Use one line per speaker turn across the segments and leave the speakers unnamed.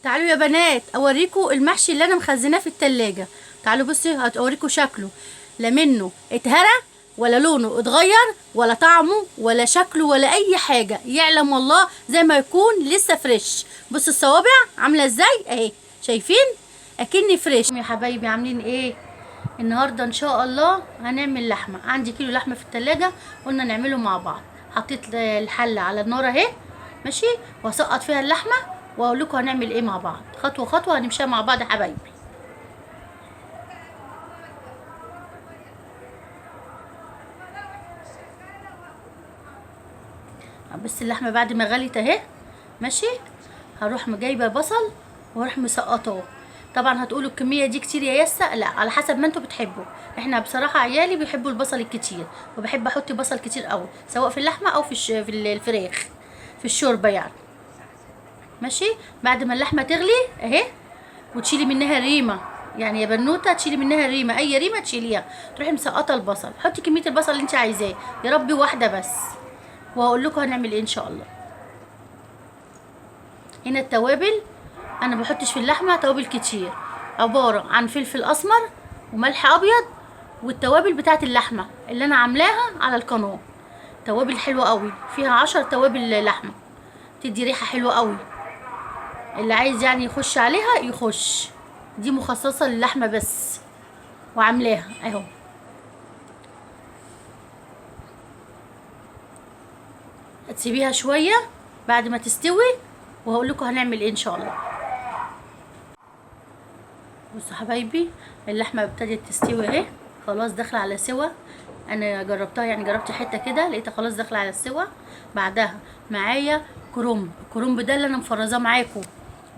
تعالوا يا بنات اوريكم المحشي اللي انا مخزناه في التلاجة. تعالوا بصي هوريكم شكله، لا منه اتهرى ولا لونه اتغير ولا طعمه ولا شكله ولا اي حاجة، يعلم والله زي ما يكون لسه فريش. بصوا الصوابع عاملة ازاي اهي، شايفين اكني فريش يا حبايبي. عاملين ايه النهارده؟ ان شاء الله هنعمل لحمة. عندي كيلو لحمة في التلاجة، قلنا نعمله مع بعض. حطيت الحلة على النار اهي ماشي، واسقط فيها اللحمة واقول لكم هنعمل ايه مع بعض، خطوه خطوه هنمشيها مع بعض يا حبايبي. بس اللحمه بعد ما غليت اهي ماشي، هروح جايبه بصل واروح مسقطاه. طبعا هتقولوا الكميه دي كتير يا يسا، لا على حسب ما انتوا بتحبوا. احنا بصراحه عيالي بيحبوا البصل الكتير، وبحب احط بصل كتير قوي سواء في اللحمه او في الفراخ في الشوربه يعني. ماشي، بعد ما اللحمه تغلي اهي وتشيلي منها ريمه، يعني يا بنوته تشيلي منها ريمه، اي ريمه تشيليها، تروحي مسقطه البصل. حطي كميه البصل اللي انت عايزاه، يا ربي واحده بس، وهقول لكم هنعمل ايه ان شاء الله. هنا التوابل، انا ما بحطش في اللحمه توابل كتير، عباره عن فلفل اسمر وملح ابيض والتوابل بتاعت اللحمه اللي انا عاملاها على القناه. توابل حلوه قوي، فيها 10 توابل لحمه، تدي ريحه حلوه قوي. اللي عايز يعني يخش عليها يخش، دي مخصصه للحمه بس وعاملاها اهو. هتسيبيها شويه بعد ما تستوي وهقول لكم هنعمل ايه ان شاء الله. بصوا حبايبي، اللحمه ابتدت تستوي اهي، خلاص داخله على سوا. انا جربتها يعني، جربت حته كده لقيتها خلاص داخله على السوا. بعدها معايا كرنب، الكرنب ده اللي انا مفرزاه معاكم،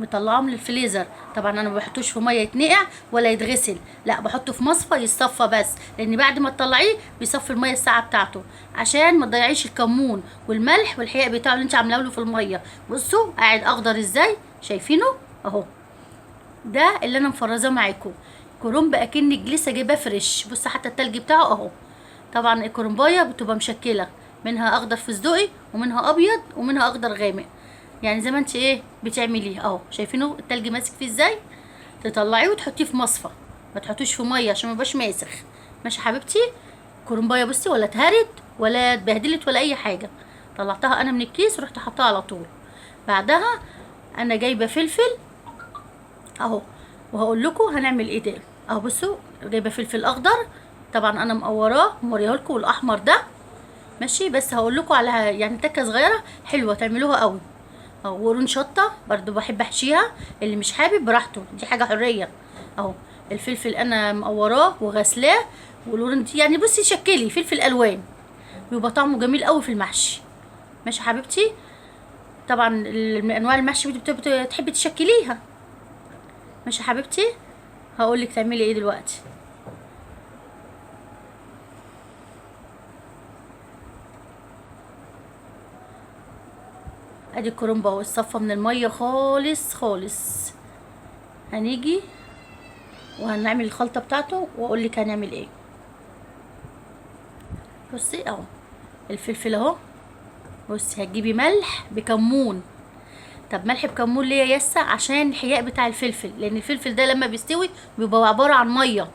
مطلعاه من الفريزر. طبعا انا ما بحطوش في ميه يتنقع ولا يتغسل، لا بحطه في مصفى يتصفى بس، لان بعد ما تطلعيه بيصفي الميه الساقعه بتاعته، عشان ما تضيعيش الكمون والملح والحقيق بتاعه اللي انت عاملاه له في الميه. بصوا قاعد اخضر ازاي، شايفينه اهو. ده اللي انا مفرزاه معاكم، كرنب اكنك لسه جايباه فريش. بص حتى التلج بتاعه اهو. طبعا الكرنبايه بتبقى مشكله، منها اخضر فستقي ومنها ابيض ومنها اخضر غامق، يعني زي ما انت ايه بتعمليه اهو. شايفينه التلج ماسك فيه ازاي؟ تطلعيه وتحطيه في مصفى، ما تحطوش في ميه عشان ما يبقاش ماسخ. ماشي حبيبتي، كرنبايه بصي ولا اتهرت ولا اتبهدلت ولا اي حاجه، طلعتها انا من الكيس ورحت حطها على طول. بعدها انا جايبه فلفل اهو، وهقول لكم هنعمل ايه ده اهو. بصوا جايبه فلفل اخضر، طبعا انا مقوراه موريه لكم، والاحمر ده ماشي، بس هقول لكم على يعني تكه صغيره حلوه تعملوها قوي اهو. وقرون شطه برضو بحب احشيها، اللي مش حابب براحته، دي حاجه حريه اهو. الفلفل انا مقوراه وغسلاه، والقرون دي يعني بصي شكلي فلفل الوان، بيبقى طعمه جميل قوي في المحشي. ماشي حبيبتي، طبعا من انواع المحشي بتحبي تشكليها. ماشي حبيبتي، هقولك تعملي ايه دلوقتي. ادي الكرنب اهو اتصفى من الميه خالص خالص. هنيجي وهنعمل الخلطه بتاعته واقولك هنعمل ايه. بصي اهو الفلفل اهو، بصي هتجيبي ملح بكمون. طب ملح بكمون ليه يا يسا؟ عشان الحياء بتاع الفلفل، لان الفلفل ده لما بيستوي بيبقى عباره عن ميه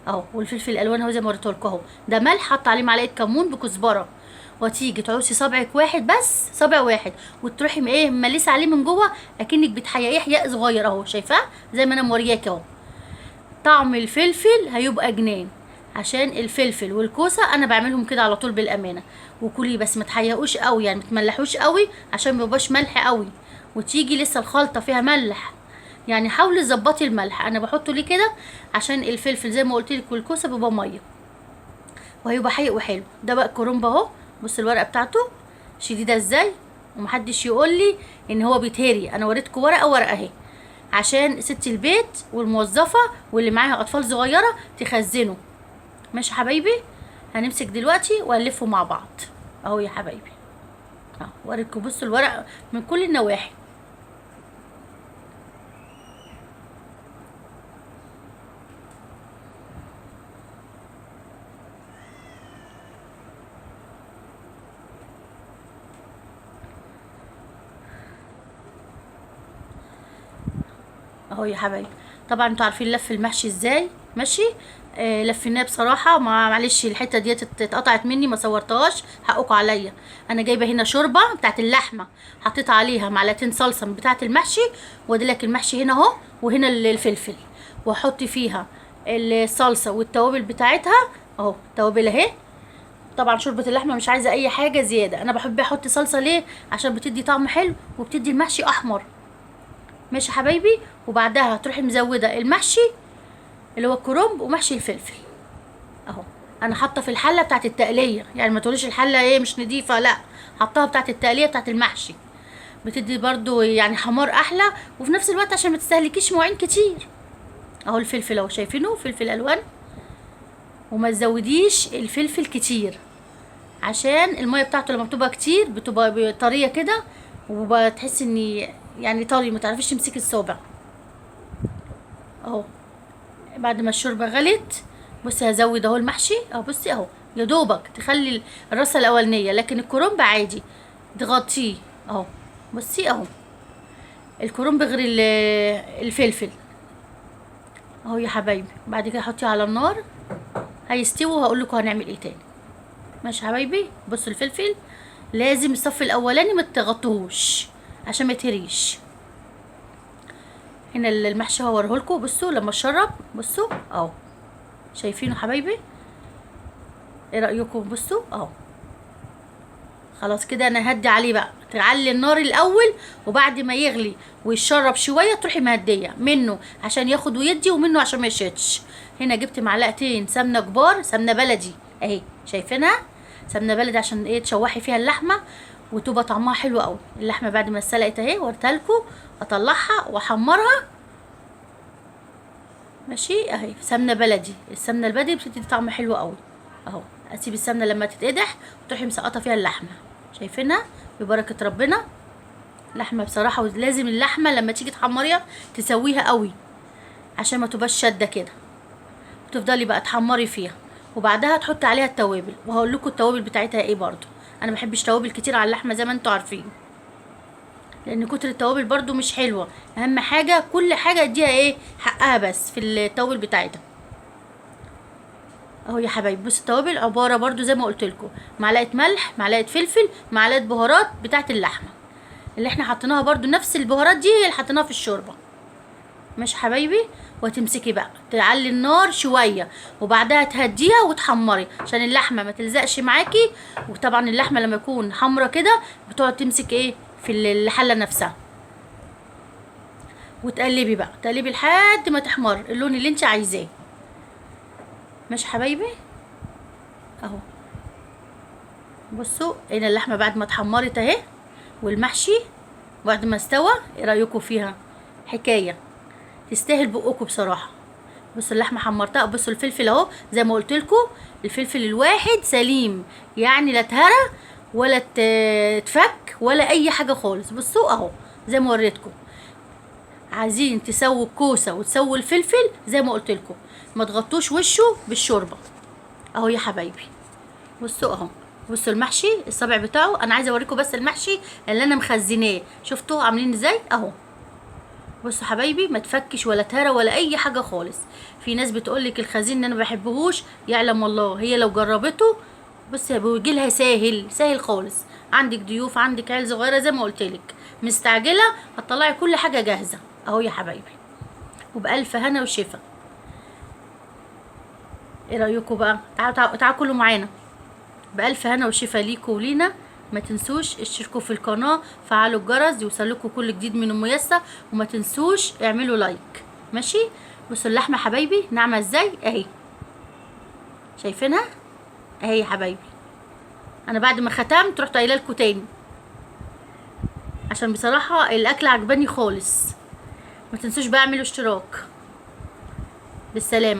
اهو. والفلفل الالوان اهو زي ما وريتهولكوا اهو، ده ملح حط عليه معلقه كمون بكزبره. وتيجي تعوسي صبعك واحد بس، صبع واحد، وتروحي ايه مليسه عليه من جوه اكنك بتحيقيه حياء صغير اهو، شايفاه زي ما انا مورياك اهو. طعم الفلفل هيبقى جنان، عشان الفلفل والكوسه انا بعملهم كده على طول بالامانه. وكلي بس ما تحيقوش قوي يعني، ما تملحوش قوي عشان ما يبقاش ملح قوي، وتيجي لسه الخلطه فيها ملح. يعني حاولي تظبطي الملح، انا بحطه ليه كده عشان الفلفل زي ما قلت لك والكوسه بيبقى ميه، وهيبقى حقيق وحلو. ده بقى الكرنب اهو، بص الورقه بتاعته شديده ازاي، ومحدش يقول لي ان هو بيتهري. انا وريتكم ورقه ورقه اهي، عشان ست البيت والموظفه واللي معاها اطفال صغيره تخزنه. ماشي حبايبي، هنمسك دلوقتي وهنلفه مع بعض اهو يا حبايبي اهو. وريتكم بصوا الورق من كل النواحي. اهو يا حبايبي. طبعا انتوا عارفين لف المحشي ازاي ماشي. لفيناه بصراحه، معلش الحته ديت اتقطعت مني ما صورتهاش، حقكم عليا. انا جايبه هنا شوربه بتاعت اللحمه، حطيت عليها معلقتين صلصه من بتاعت المحشي، وادي لك المحشي هنا اهو، وهنا الفلفل، واحط فيها الصلصه والتوابل بتاعتها اهو. التوابل اهي. طبعا شوربه اللحمه مش عايزه اي حاجه زياده، انا بحب احط صلصه ليه؟ عشان بتدي طعم حلو وبتدي المحشي احمر. ماشي يا حبايبي. وبعدها تروحي مزوده المحشي اللي هو الكرنب ومحشي الفلفل اهو. انا حاطه في الحله بتاعت التقليه، يعني ما تقوليش الحله ايه مش نضيفه، لا، حطاها بتاعت التقليه بتاعت المحشي، بتدي برضو يعني حمار احلى، وفي نفس الوقت عشان ما تستهلكيش مواعين كتير. اهو الفلفل اهو، شايفينه فلفل الوان. وما تزوديش الفلفل كتير، عشان الميه بتاعته لما بتبقى كتير بتبقى طريه كده، وبتحسي ان يعني طري، ما تعرفيش تمسكي الصابع اهو. بعد ما الشوربه غلت بصي هزود اهو المحشي اهو. بصي اهو، يا دوبك تخلي الرصه الاولانيه، لكن الكرنب عادي تغطيه اهو. بصي اهو الكرنب غير الفلفل اهو يا حبايبي. بعد كده حطيه على النار هيستوي، وهقول لكم هنعمل ايه تاني. ماشي يا حبايبي. بصوا الفلفل لازم الصف الاولاني ما تغطوهوش عشان ما يتهريش. هنا المحشي هوريهولكم. بصوا لما اتشرب بصوا اهو، شايفينه حبايبي؟ ايه رايكم؟ بصوا اهو. خلاص كده انا هدي عليه بقى، تعلي النار الاول، وبعد ما يغلي ويشرب شويه تروحي مهديه منه عشان ياخد ويدي، ومنه عشان ما يشيتش. هنا جبت معلقتين سمنه كبار، سمنه بلدي اهي، شايفينها؟ سمنه بلدي عشان ايه؟ تشوحي فيها اللحمه وتبقى طعمها حلو قوي. اللحمه بعد ما اتسلقت اهي وريتها لكم، اطلعها واحمرها ماشي اهي. سمنه بلدي، السمنه البلدي بتدي طعم حلو قوي اهو. اسيب السمنه لما تتقدح وتروحي مسقطه فيها اللحمه، شايفينها؟ ببركه ربنا. لحمه بصراحه، ولازم اللحمه لما تيجي تحمريها تسويها قوي عشان ما تبقاش شاده كده، وتفضلي بقى تحمري فيها، وبعدها تحطي عليها التوابل، وهقول لكم التوابل بتاعتها ايه برضو. انا ما بحبش توابل كتير على اللحمه زي ما انتوا عارفين، لان كتر التوابل برضو مش حلوه. اهم حاجه كل حاجه اديها ايه حقها بس في التوابل بتاعتها اهو يا حبايبي. بصوا التوابل عباره برضو زي ما قلت لكم، معلقه ملح، معلقه فلفل، معلقه بهارات بتاعت اللحمه اللي احنا حطيناها، برضو نفس البهارات دي هي اللي حطيناها في الشوربه. ماشي حبايبي. وتمسكي بقى تعلي النار شويه، وبعدها تهديها وتحمري عشان اللحمه ما تلزقش معاكي. وطبعا اللحمه لما يكون حمرا كده بتقعد تمسك ايه في الحله نفسها. وتقلبي بقى، تقلبي لحد ما تحمر اللون اللي انت عايزاه. ماشي حبايبي اهو. بصوا هنا اللحمه بعد ما اتحمرت اهي، والمحشي بعد ما استوى. ايه رايكم فيها؟ حكايه تستاهل بقكم بصراحه. بصوا اللحمه حمرتها. بصوا الفلفل اهو زي ما قلت لكم، الفلفل الواحد سليم، يعني لا اتهرى ولا اتفك ولا اي حاجه خالص. بصوا اهو زي ما وريتكم. عايزين تسووا الكوسه وتسووا الفلفل زي ما قلت لكم، ما تغطوش وشه بالشوربه اهو يا حبايبي. بصوا اهو. بصوا المحشي الصابع بتاعه، انا عايزه اوريكم بس المحشي اللي انا مخزناه، شفتوا عاملين ازاي اهو. بصوا حبايبي ما تفكش ولا تهرى ولا اي حاجه خالص. في ناس بتقولك الخزين ان انا ما بحبهوش، يعلم الله هي لو جربته بصي بيجي لها ساهل ساهل خالص. عندك ضيوف، عندك عيال صغيره زي ما قلت لك، مستعجله، هتطلعي كل حاجه جاهزه اهو يا حبايبي، وبألف هنا وشفا. ايه رايكم بقى؟ تعالوا كلوا معانا. بألف هنا وشفا ليكوا ولينا. ما تنسوش اشتركوا في القناه، فعلوا الجرس يوصلكوا كل جديد من ام ياسة، وما تنسوش اعملوا لايك. ماشي. بصوا اللحمه حبايبي ناعمه ازاي اهي، شايفينها اهي يا حبايبي. انا بعد ما ختمت رحت قايله لكم تاني عشان بصراحه الاكل عجباني خالص. ما تنسوش بقى اعملوا اشتراك. بالسلامه.